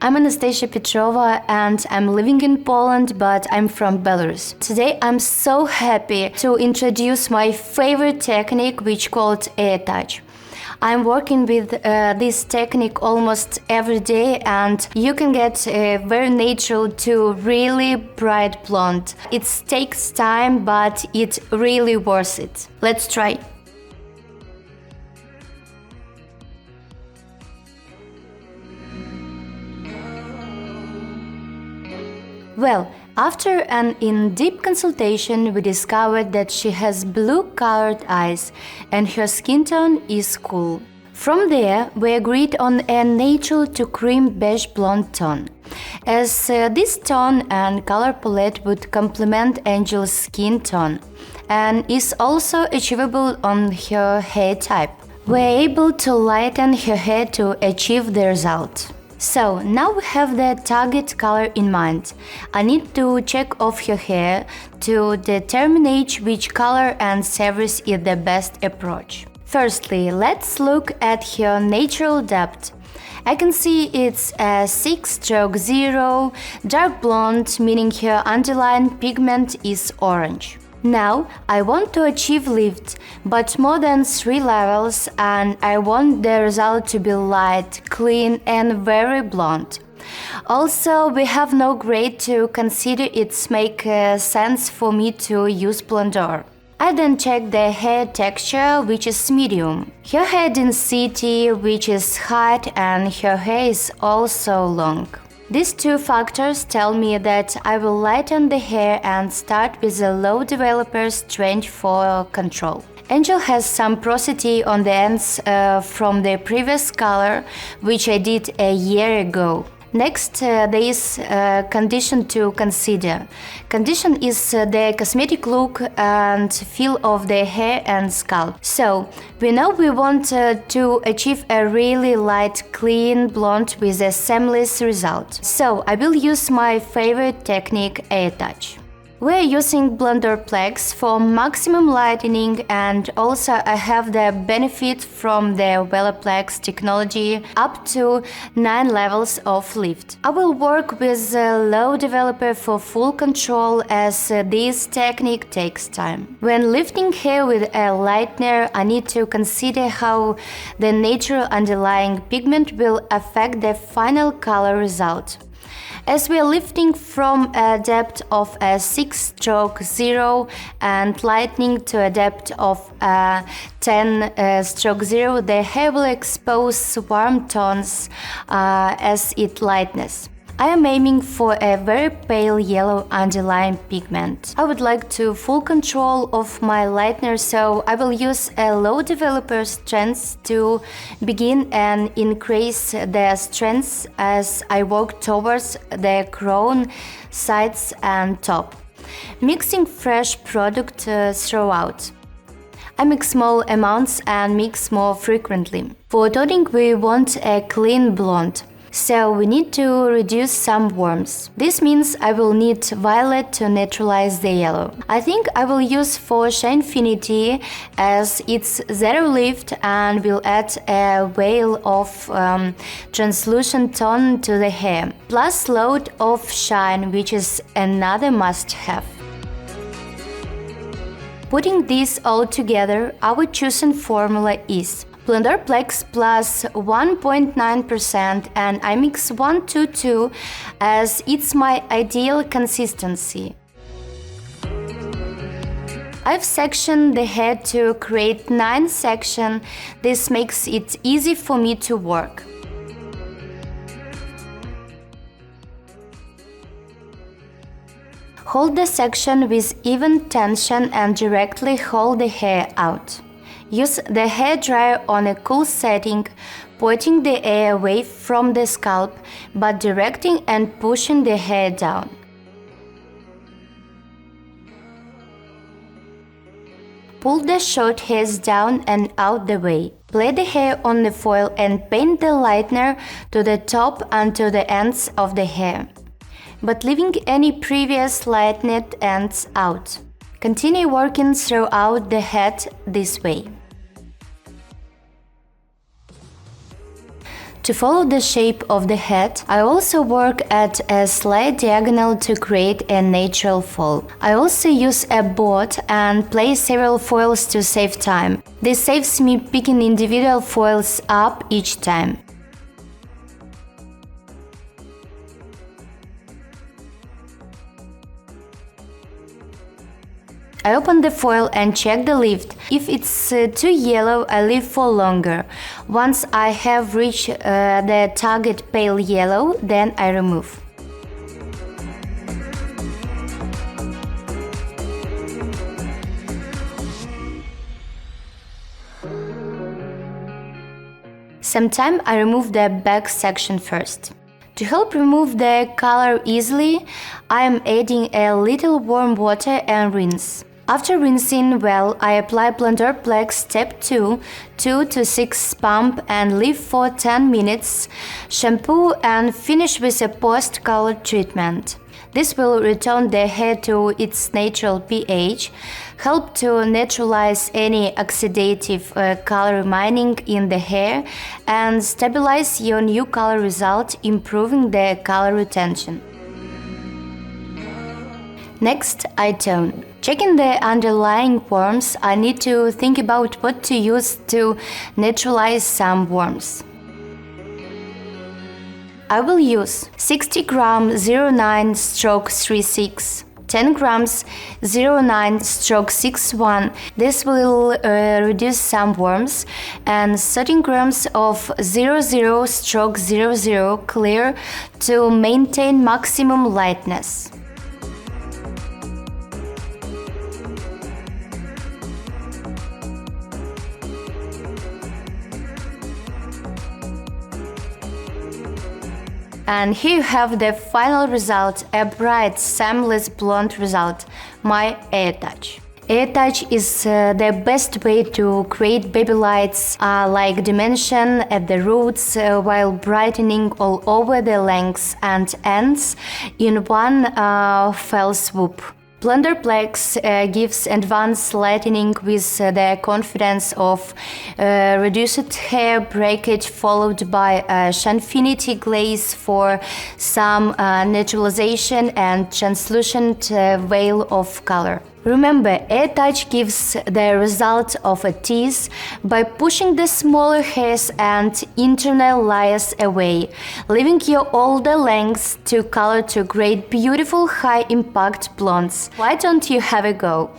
I'm Anastasia Petrova and I'm living in Poland, but I'm from Belarus. Today I'm so happy to introduce my favorite technique, which called airtouch. I'm working with this technique almost every day, and you can get very natural to really bright blonde. It takes time, but it's really worth it. Let's try. Well, after an in-depth consultation, we discovered that she has blue-colored eyes and her skin tone is cool. From there, we agreed on a natural to cream beige blonde tone, as this tone and color palette would complement Angel's skin tone and is also achievable on her hair type. We're able to lighten her hair to achieve the result. So now we have the target color in mind. I need to check off her hair to determine which color and series is the best approach. Firstly, let's look at her natural depth. I can see it's a 6/0 dark blonde, meaning her underlying pigment is orange. Now, I want to achieve lift, but more than 3 levels, and I want the result to be light, clean and very blonde. Also, we have no grade to consider it make sense for me to use Blondor. I then check the hair texture, which is medium, her hair density, which is high, and her hair is also long. These two factors tell me that I will lighten the hair and start with a low developer strength for control. Angel has some porosity on the ends from the previous color, which I did a year ago. Next, there is condition to consider. Condition is the cosmetic look and feel of the hair and scalp. So, we know we want to achieve a really light, clean blonde with a seamless result. So, I will use my favorite technique, airtouch. We're using Blondor Plex for maximum lightening, and also I have the benefit from the Veloplex technology up to 9 levels of lift. I will work with a low developer for full control, as this technique takes time. When lifting hair with a lightener, I need to consider how the natural underlying pigment will affect the final color result. As we are lifting from a depth of a 6/0 and lightening to a depth of 10/0, the hair will expose warm tones as it lightens. I am aiming for a very pale yellow underlying pigment. I would like to full control of my lightener, so I will use a low developer strength to begin and increase the strength as I work towards the crown, sides and top. Mixing fresh product throughout. I mix small amounts and mix more frequently. For toning, we want a clean blonde, so we need to reduce some warmth. This means I will need violet to neutralize the yellow. I think I will use for Shinefinity, as it's zero lift and will add a veil of translucent tone to the hair, plus load of shine, which is another must-have. Putting this all together, our chosen formula is Blondor Plex plus 1.9%, and I mix 1:2 as it's my ideal consistency. I've sectioned the hair to create 9 sections. This makes it easy for me to work. Hold the section with even tension and directly hold the hair out. Use the hairdryer on a cool setting, pointing the air away from the scalp, but directing and pushing the hair down. Pull the short hairs down and out the way. Lay the hair on the foil and paint the lightener to the top and to the ends of the hair, but leaving any previous lightened ends out. Continue working throughout the head this way. To follow the shape of the head, I also work at a slight diagonal to create a natural fall. I also use a board and place several foils to save time. This saves me picking individual foils up each time. I open the foil and check the lift. If it's too yellow, I leave for longer. Once I have reached the target pale yellow, then I remove. Sometimes I remove the back section first. To help remove the color easily, I am adding a little warm water and rinse. After rinsing well, I apply Blondor Black Step 2, 2 to 6 pump and leave for 10 minutes, shampoo and finish with a post-color treatment. This will return the hair to its natural pH, help to neutralize any oxidative color remaining in the hair, and stabilize your new color result, improving the color retention. Next, I tone. Checking the underlying worms, I need to think about what to use to neutralize some worms. I will use 60 gram 09/36, 10 grams 09/61. This will reduce some worms, and 13 grams of 00/00 clear to maintain maximum lightness. And here you have the final result, a bright, seamless blonde result, my airtouch. Airtouch is the best way to create baby lights like dimension at the roots while brightening all over the lengths and ends in one fell swoop. Blondor Blacks gives advanced lightening with the confidence of reduced hair breakage followed by a Shanfinity glaze for some neutralization and translucent veil of color. Remember, airtouch gives the result of a tease by pushing the smaller hairs and internal layers away, leaving your older lengths to color to create beautiful high-impact blondes. Why don't you have a go?